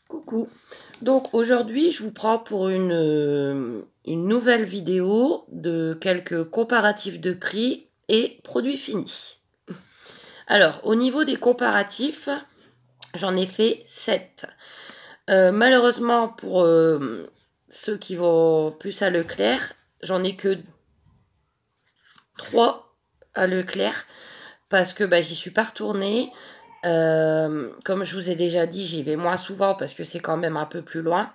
Coucou. Donc aujourd'hui, je vous prends pour une nouvelle vidéo de quelques comparatifs de prix et produits finis. Alors, au niveau des comparatifs, j'en ai fait 7. Malheureusement, pour ceux qui vont plus à Leclerc, j'en ai que 3 à Leclerc parce que j'y suis pas retournée. Comme je vous ai déjà dit, j'y vais moins souvent parce que c'est quand même un peu plus loin.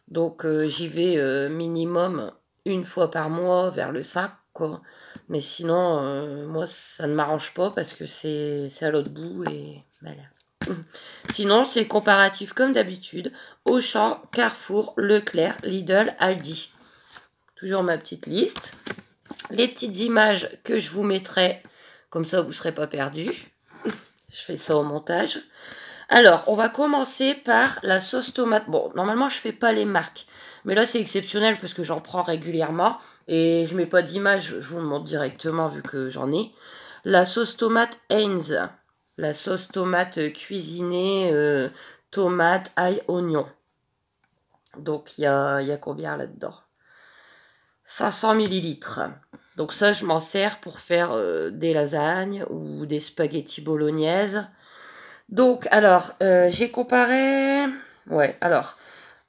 Donc j'y vais minimum une fois par mois vers le 5, quoi. Mais sinon, moi, ça ne m'arrange pas parce que c'est à l'autre bout et voilà. Sinon, c'est comparatif comme d'habitude. Auchan, Carrefour, Leclerc, Lidl, Aldi. Toujours ma petite liste. Les petites images que je vous mettrai, comme ça vous ne serez pas perdus. Je fais ça au montage. Alors, on va commencer par la sauce tomate. Bon, normalement, je fais pas les marques. Mais là, c'est exceptionnel parce que j'en prends régulièrement. Et je mets pas d'image, je vous le montre directement vu que j'en ai. La sauce tomate Heinz. La sauce tomate cuisinée, tomate, ail, oignon. Donc, il y a combien là-dedans? 500 millilitres. Donc ça, je m'en sers pour faire des lasagnes ou des spaghettis bolognaises. Donc, alors, j'ai comparé... Ouais, alors,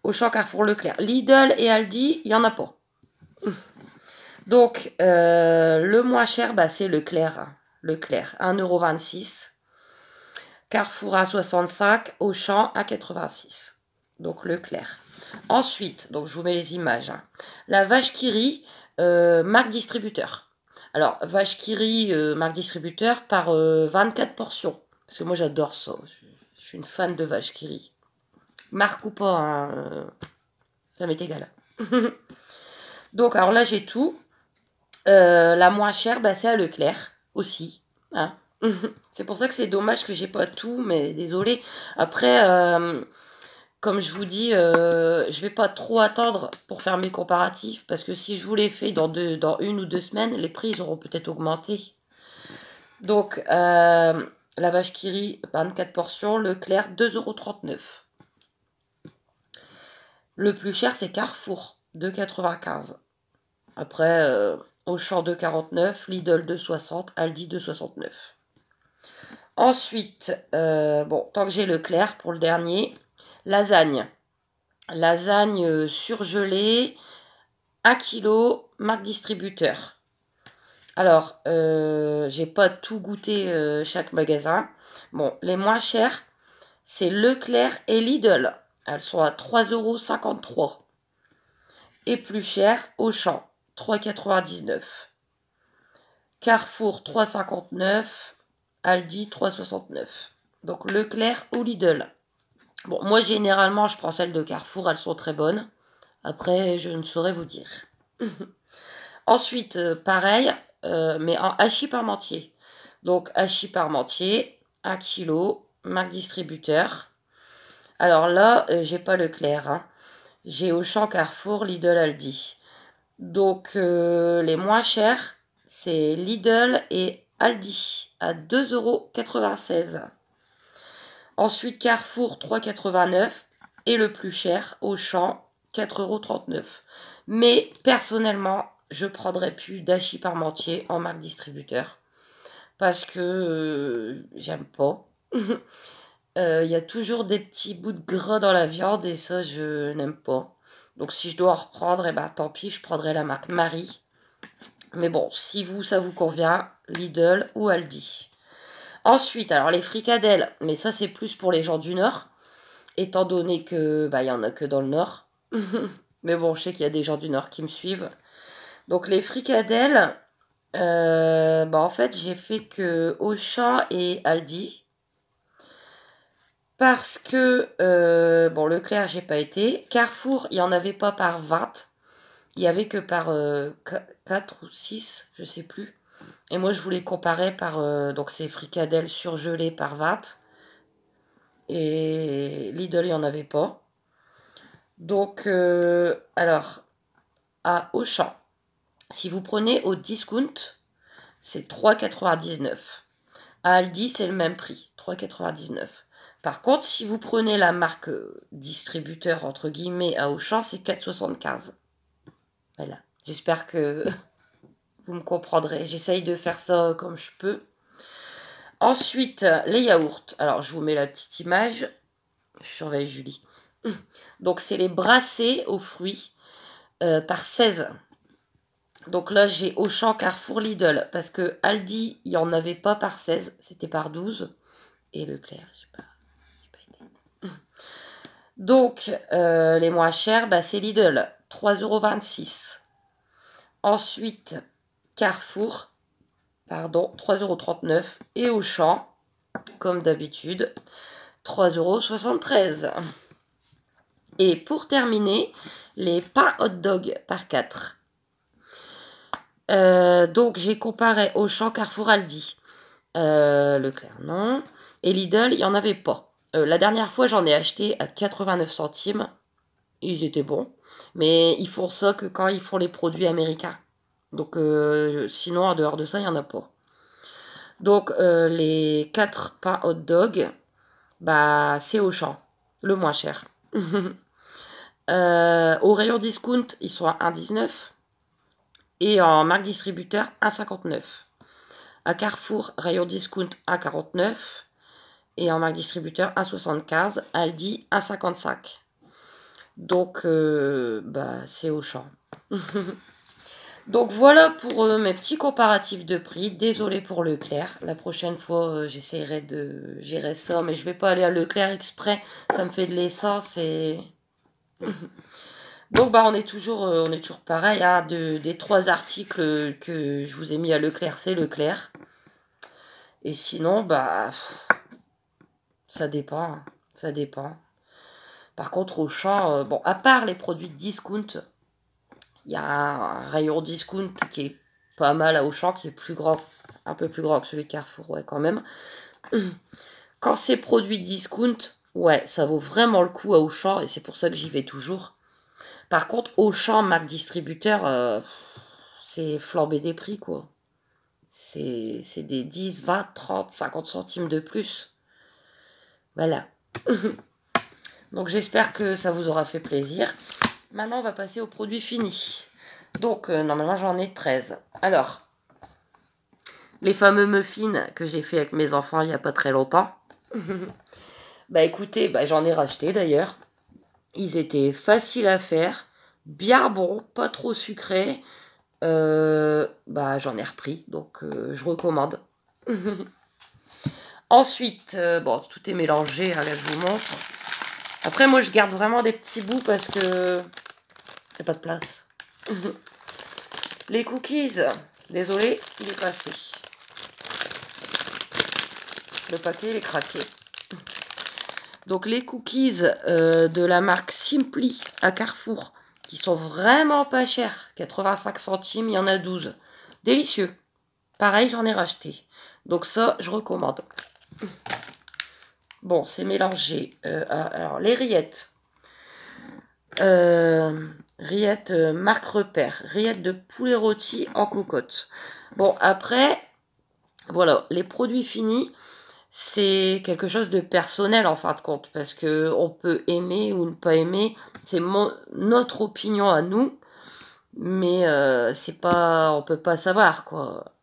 Auchan, Carrefour, Leclerc. Lidl et Aldi, il n'y en a pas. Donc, le moins cher, c'est Leclerc. Leclerc, 1,26 €. Carrefour à 65, Auchan à 86. Donc, Leclerc. Ensuite, donc je vous mets les images. La vache qui rit, marque distributeur. Alors, vache qui rit, marque distributeur par 24 portions. Parce que moi, j'adore ça. Je suis une fan de vache qui rit. Marque ou pas, hein, ça m'est égal. Donc, alors là, j'ai tout. La moins chère, c'est à Leclerc aussi. Hein. C'est pour ça que c'est dommage que j'ai pas tout, mais désolé. Après, comme je vous dis, je vais pas trop attendre pour faire mes comparatifs, parce que si je vous les fais dans 1 ou 2 semaines, les prix ils auront peut-être augmenté. Donc, la vache qui rit, 24 portions, Leclerc, 2,39 €. Le plus cher, c'est Carrefour, 2,95 €. Après, Auchan, 2,49 €, Lidl, 2,60 €, Aldi, 2,69 €. Ensuite, bon, tant que j'ai Leclerc pour le dernier, lasagne. Lasagne surgelée, 1 kg, marque distributeur. Alors, j'ai pas tout goûté chaque magasin. Bon, les moins chers, c'est Leclerc et Lidl. Elles sont à 3,53 €. Et plus cher, Auchan, 3,99 €. Carrefour, 3,59 €. Aldi, 3,69 €. Donc Leclerc ou Lidl. Bon, moi généralement, je prends celles de Carrefour, elles sont très bonnes. Après, je ne saurais vous dire. Ensuite, pareil, mais en hachis parmentier. Donc, hachis parmentier, 1 kg, marque distributeur. Alors là, j'ai pas Leclerc. Hein. J'ai Auchan, Carrefour, Lidl, Aldi. Donc, les moins chers, c'est Lidl et Aldi à 2,96 €. Ensuite, Carrefour, 3,89 €. Et le plus cher, Auchan, 4,39 €. Mais personnellement, je prendrais plus d'hachis parmentier en marque distributeur. Parce que j'aime pas. Il y a toujours des petits bouts de gras dans la viande et ça, je n'aime pas. Donc si je dois en reprendre, tant pis, je prendrai la marque Marie. Mais bon, si vous, ça vous convient, Lidl ou Aldi. Ensuite, alors les fricadelles, mais ça c'est plus pour les gens du Nord, étant donné que il y en a que dans le Nord. Mais bon, je sais qu'il y a des gens du Nord qui me suivent. Donc les fricadelles, en fait, j'ai fait que Auchan et Aldi. Parce que, Leclerc, j'ai pas été. Carrefour, il n'y en avait pas par 20. Il y avait que par 4 ou 6, je sais plus. Et moi, je voulais comparer par, donc c'est fricadelles surgelées par 20. Et Lidl, il n'y en avait pas. Donc, alors, à Auchan, si vous prenez au discount, c'est 3,99 €. À Aldi, c'est le même prix, 3,99. Par contre, si vous prenez la marque distributeur, entre guillemets, à Auchan, c'est 4,75. Voilà. J'espère que vous me comprendrez. J'essaye de faire ça comme je peux. Ensuite, les yaourts. Alors, je vous mets la petite image. Je surveille Julie. Donc, c'est les brassés aux fruits par 16. Donc là, j'ai Auchan, Carrefour, Lidl. Parce que Aldi, il n'y en avait pas par 16. C'était par 12. Et Leclerc, je sais pas été. Donc, les moins chers, bah, c'est Lidl. 3,26 €. Ensuite, Carrefour, pardon, 3,39 €. Et Auchan, comme d'habitude, 3,73 €. Et pour terminer, les pains hot dog par 4. Donc, j'ai comparé Auchan, Carrefour, Aldi. Leclerc, non. Et Lidl, il n'y en avait pas. La dernière fois, j'en ai acheté à 89 centimes. Ils étaient bons. Mais ils font ça que quand ils font les produits américains. Donc, sinon, en dehors de ça, il n'y en a pas. Donc, les 4 pains hot dog, bah, c'est Auchan, le moins cher. Au rayon discount, ils sont à 1,19. Et en marque distributeur, 1,59. À Carrefour, rayon discount, 1,49. Et en marque distributeur, 1,75. Aldi, 1,55. Donc, bah, c'est Auchan. Donc voilà pour mes petits comparatifs de prix. Désolée pour Leclerc. La prochaine fois, j'essaierai de gérer ça. Mais je vais pas aller à Leclerc exprès. Ça me fait de l'essence et... Donc bah on est toujours pareil. Hein, des 3 articles que je vous ai mis à Leclerc, c'est Leclerc. Et sinon, bah ça dépend. Hein, ça dépend. Par contre, Auchan, bon, à part les produits de discount, il y a un rayon discount qui est pas mal à Auchan, qui est plus grand, un peu plus grand que celui de Carrefour, ouais, quand même. Quand c'est produit discount, ouais, ça vaut vraiment le coup à Auchan et c'est pour ça que j'y vais toujours. Par contre, Auchan, marque distributeur, c'est flambé des prix, quoi. C'est des 10, 20, 30, 50 centimes de plus. Voilà. Donc j'espère que ça vous aura fait plaisir. Maintenant, on va passer aux produits finis. Donc, normalement, j'en ai 13. Alors, les fameux muffins que j'ai fait avec mes enfants il n'y a pas très longtemps. Bah écoutez, bah, j'en ai racheté d'ailleurs. Ils étaient faciles à faire, bien bons, pas trop sucrés. Bah j'en ai repris, donc je recommande. Ensuite, bon, tout est mélangé, hein, là je vous montre. Après, moi je garde vraiment des petits bouts parce que il n'y a pas de place. Les cookies, désolé, il est passé. Le paquet, il est craqué. Donc les cookies de la marque Simply à Carrefour, qui sont vraiment pas chers, 85 centimes, il y en a 12. Délicieux. Pareil, j'en ai racheté. Donc ça, je recommande. Bon, c'est mélangé. Alors, les rillettes. Rillettes marque repère. Rillettes de poulet rôti en cocotte. Bon, après, voilà, les produits finis, c'est quelque chose de personnel en fin de compte. Parce que on peut aimer ou ne pas aimer. C'est notre opinion à nous. Mais c'est pas, on peut pas savoir, quoi.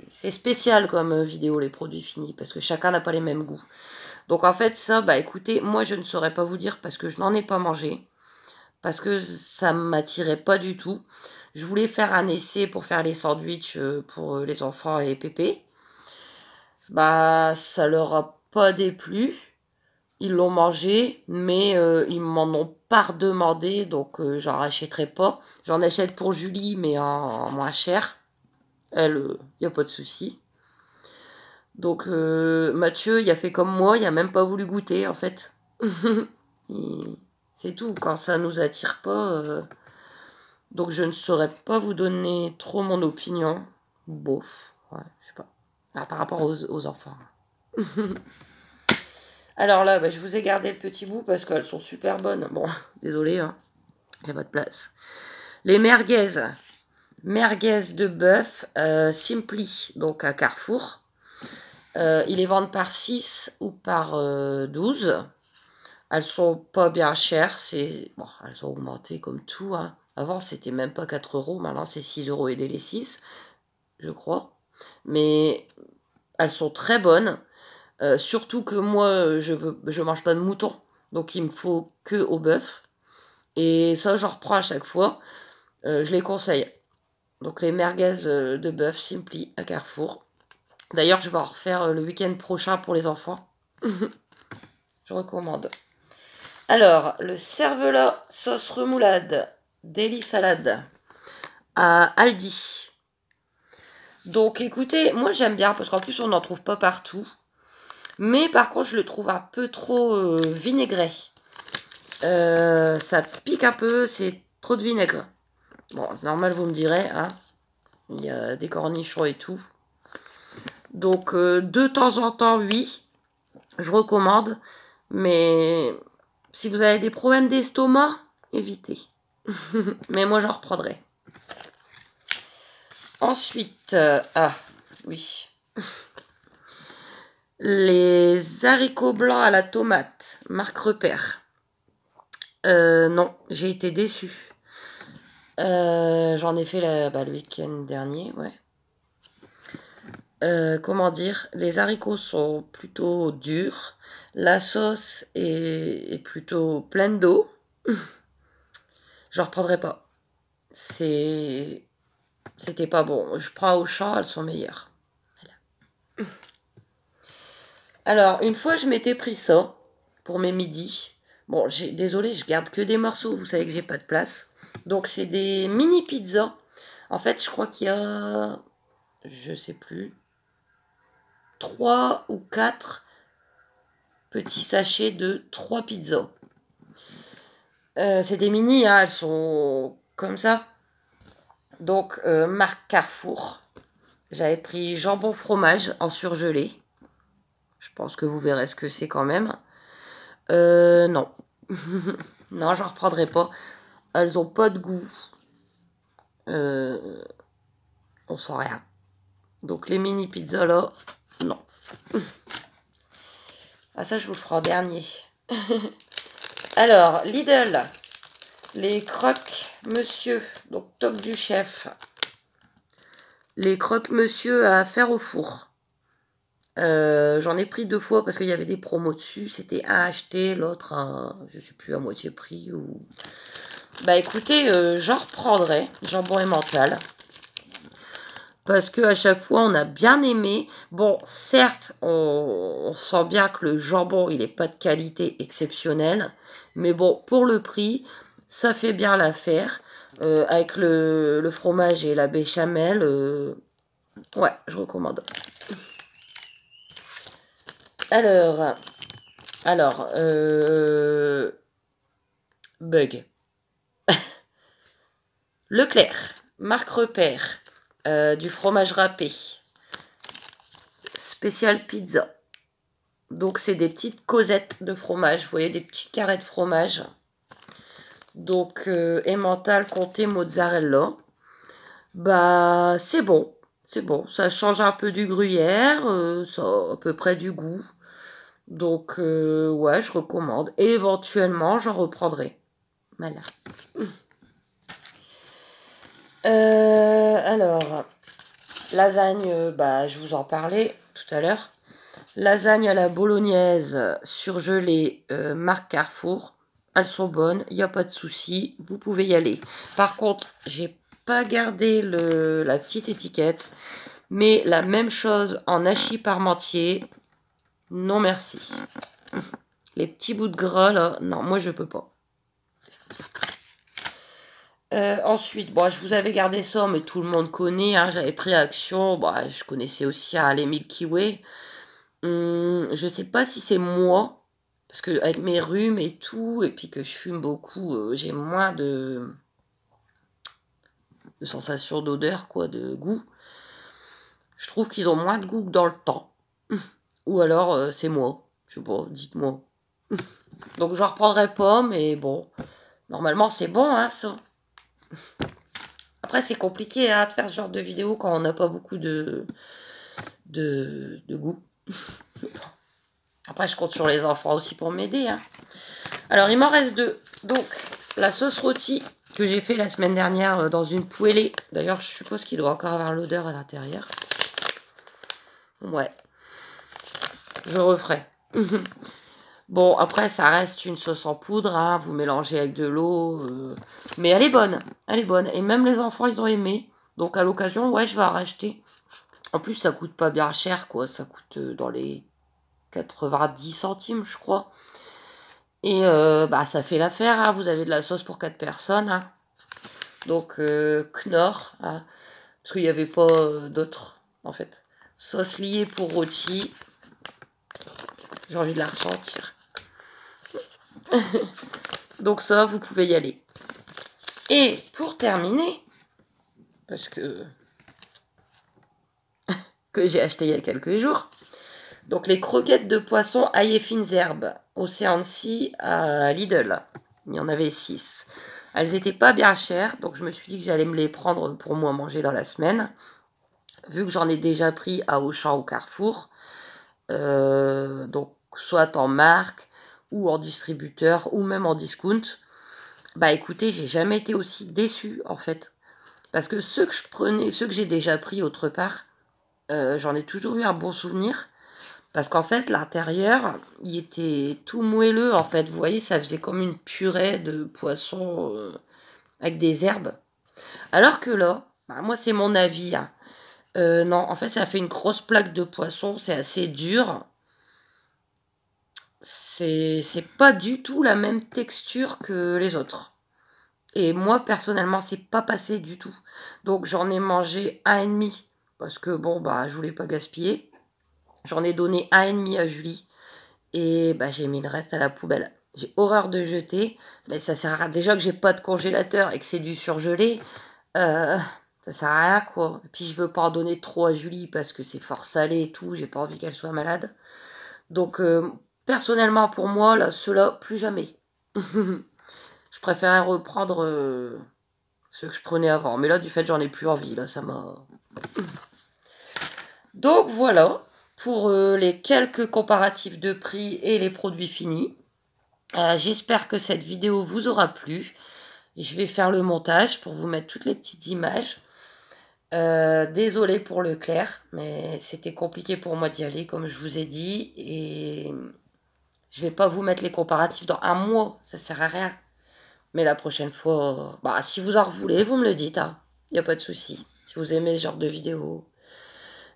C'est spécial comme vidéo, les produits finis, parce que chacun n'a pas les mêmes goûts. Donc en fait, ça, bah écoutez, moi je ne saurais pas vous dire parce que je n'en ai pas mangé, parce que ça ne m'attirait pas du tout. Je voulais faire un essai pour faire les sandwichs pour les enfants et Pépé. Bah, ça leur a pas déplu. Ils l'ont mangé, mais ils m'en ont pas redemandé, donc j'en rachèterai pas. J'en achète pour Julie, mais en moins cher. Elle, il n'y a pas de souci. Donc Mathieu, il a fait comme moi, il a même pas voulu goûter en fait. C'est tout, quand ça nous attire pas. Donc je ne saurais pas vous donner trop mon opinion. Bof, ouais, je sais pas. Ah, par rapport aux enfants. Alors là, bah, je vous ai gardé le petit bout parce qu'elles sont super bonnes. Bon, désolé, hein, j'ai pas de place. Les merguez. Merguez de bœuf, Simply, donc à Carrefour. Ils les vendent par 6 ou par 12. Elles sont pas bien chères. Bon, elles ont augmenté comme tout, hein. Avant, c'était même pas 4 euros. Maintenant, c'est 6 euros et des les 6, je crois. Mais elles sont très bonnes. Surtout que moi, je mange pas de mouton. Donc, il me faut que au bœuf. Et ça, j'en reprends à chaque fois. Je les conseille. Donc, les merguez de bœuf Simply à Carrefour. D'ailleurs, je vais en refaire le week-end prochain pour les enfants. Je recommande. Alors, le cervelas sauce remoulade, Daily Salade, à Aldi. Donc, écoutez, moi j'aime bien parce qu'en plus on n'en trouve pas partout. Mais par contre, je le trouve un peu trop vinaigré. Ça pique un peu, c'est trop de vinaigre. Bon, c'est normal, vous me direz, hein. Il y a des cornichons et tout. Donc, de temps en temps, oui, je recommande. Mais si vous avez des problèmes d'estomac, évitez. Mais moi, j'en reprendrai. Ensuite, ah, oui. Les haricots blancs à la tomate, marque Repère. Non, j'ai été déçue. J'en ai fait le week-end dernier, ouais. Comment dire, les haricots sont plutôt durs. La sauce est plutôt pleine d'eau. J'en reprendrai pas. C'était pas bon. Je prends au champ, elles sont meilleures. Voilà. Alors, une fois, je m'étais pris ça pour mes midis. Bon, désolé, je garde que des morceaux. Vous savez que j'ai pas de place. Donc, c'est des mini pizzas. En fait, je crois qu'il y a, je sais plus, 3 ou 4 petits sachets de 3 pizzas. C'est des mini, hein, elles sont comme ça. Donc, marque Carrefour. J'avais pris jambon fromage en surgelé. Je pense que vous verrez ce que c'est quand même. Non. Non, j'en reprendrai pas. Elles ont pas de goût. On sent rien. Donc les mini pizzas là, non. Ah ça je vous le ferai en dernier. Alors, Lidl. Les croques monsieur. Donc top du chef. Les croques monsieur à faire au four. J'en ai pris 2 fois parce qu'il y avait des promos dessus. C'était un acheté, l'autre à, je sais plus, à moitié prix. Ou... Bah écoutez, j'en reprendrai. Jambon et mental. Parce que à chaque fois, on a bien aimé. Bon, certes, on sent bien que le jambon, il n'est pas de qualité exceptionnelle. Mais bon, pour le prix, ça fait bien l'affaire. Avec le fromage et la béchamel, ouais, je recommande. Alors, bug. Leclerc, marque Repère, du fromage râpé, spécial pizza. Donc c'est des petites causettes de fromage, vous voyez, des petits carrés de fromage. Donc emmental, comté, mozzarella. Bah c'est bon, c'est bon. Ça change un peu du gruyère, ça a à peu près du goût. Donc ouais, je recommande. Et éventuellement, j'en reprendrai. Voilà. Alors, lasagne, bah je vous en parlais tout à l'heure. Lasagne à la bolognaise surgelée, marque Carrefour. Elles sont bonnes, il n'y a pas de souci, vous pouvez y aller. Par contre, j'ai pas gardé la petite étiquette, mais la même chose en hachis parmentier, non merci. Les petits bouts de gras là, non, moi je peux pas. Ensuite, bon, je vous avais gardé ça, mais tout le monde connaît, hein, j'avais pris Action, bah, je connaissais aussi les Milky Way. Je sais pas si c'est moi, parce que avec mes rhumes et tout, et puis que je fume beaucoup, j'ai moins de sensation d'odeur, quoi, de goût. Je trouve qu'ils ont moins de goût que dans le temps. Ou alors, c'est moi. Je sais pas, dites-moi. Donc, j'en reprendrai pas, mais bon. Normalement, c'est bon, hein, ça. Après, c'est compliqué hein, de faire ce genre de vidéo quand on n'a pas beaucoup de goût. Après, je compte sur les enfants aussi pour m'aider. Hein. Alors, il m'en reste 2. Donc, la sauce rôtie que j'ai fait la semaine dernière dans une poêlée. D'ailleurs, je suppose qu'il doit encore avoir l'odeur à l'intérieur. Ouais. Je referai. Bon, après, ça reste une sauce en poudre. Hein, vous mélangez avec de l'eau. Mais elle est bonne. Elle est bonne. Et même les enfants, ils ont aimé. Donc, à l'occasion, ouais, je vais en racheter. En plus, ça coûte pas bien cher, quoi. Ça coûte dans les 90 centimes, je crois. Et bah, ça fait l'affaire. Hein. Vous avez de la sauce pour 4 personnes. Hein. Donc, Knorr. Hein, parce qu'il n'y avait pas d'autres, en fait. Sauce liée pour rôti. J'ai envie de la ressentir. Donc ça, vous pouvez y aller. Et pour terminer, parce que j'ai acheté il y a quelques jours, donc les croquettes de poisson ail et fines herbes, Ocean Sea à Lidl. Il y en avait 6. Elles n'étaient pas bien chères, donc je me suis dit que j'allais me les prendre pour moi manger dans la semaine. Vu que j'en ai déjà pris à Auchan ou Carrefour, donc soit en marque ou en distributeur ou même en discount, bah écoutez, j'ai jamais été aussi déçue en fait. Parce que ceux que je prenais, ceux que j'ai déjà pris autre part, j'en ai toujours eu un bon souvenir. Parce qu'en fait, l'intérieur, il était tout moelleux. En fait, vous voyez, ça faisait comme une purée de poisson avec des herbes. Alors que là, bah, moi, c'est mon avis. Hein. Non, en fait, ça fait une grosse plaque de poisson. C'est assez dur. C'est pas du tout la même texture que les autres. Et moi, personnellement, c'est pas passé du tout. Donc, j'en ai mangé un et demi. Parce que, bon, bah, je voulais pas gaspiller. J'en ai donné un et demi à Julie. Et bah, j'ai mis le reste à la poubelle. J'ai horreur de jeter. Mais ça sert à rien. Déjà que j'ai pas de congélateur et que c'est du surgelé, euh, ça sert à rien, quoi. Et puis, je veux pas en donner trop à Julie parce que c'est fort salé et tout. J'ai pas envie qu'elle soit malade. Donc, personnellement, pour moi, là, ceux-là, plus jamais. Je préférais reprendre ceux que je prenais avant. Mais là, du fait, j'en ai plus envie. Là, ça m'a. Donc voilà pour les quelques comparatifs de prix et les produits finis. J'espère que cette vidéo vous aura plu. Je vais faire le montage pour vous mettre toutes les petites images. Désolée pour le clair, mais c'était compliqué pour moi d'y aller, comme je vous ai dit. Et je vais pas vous mettre les comparatifs dans un mois, ça sert à rien. Mais la prochaine fois, bah, si vous en voulez, vous me le dites. Hein. Y a pas de souci. Si vous aimez ce genre de vidéo,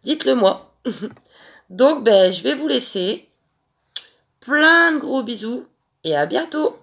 dites-le moi. Donc, ben, je vais vous laisser. Plein de gros bisous et à bientôt.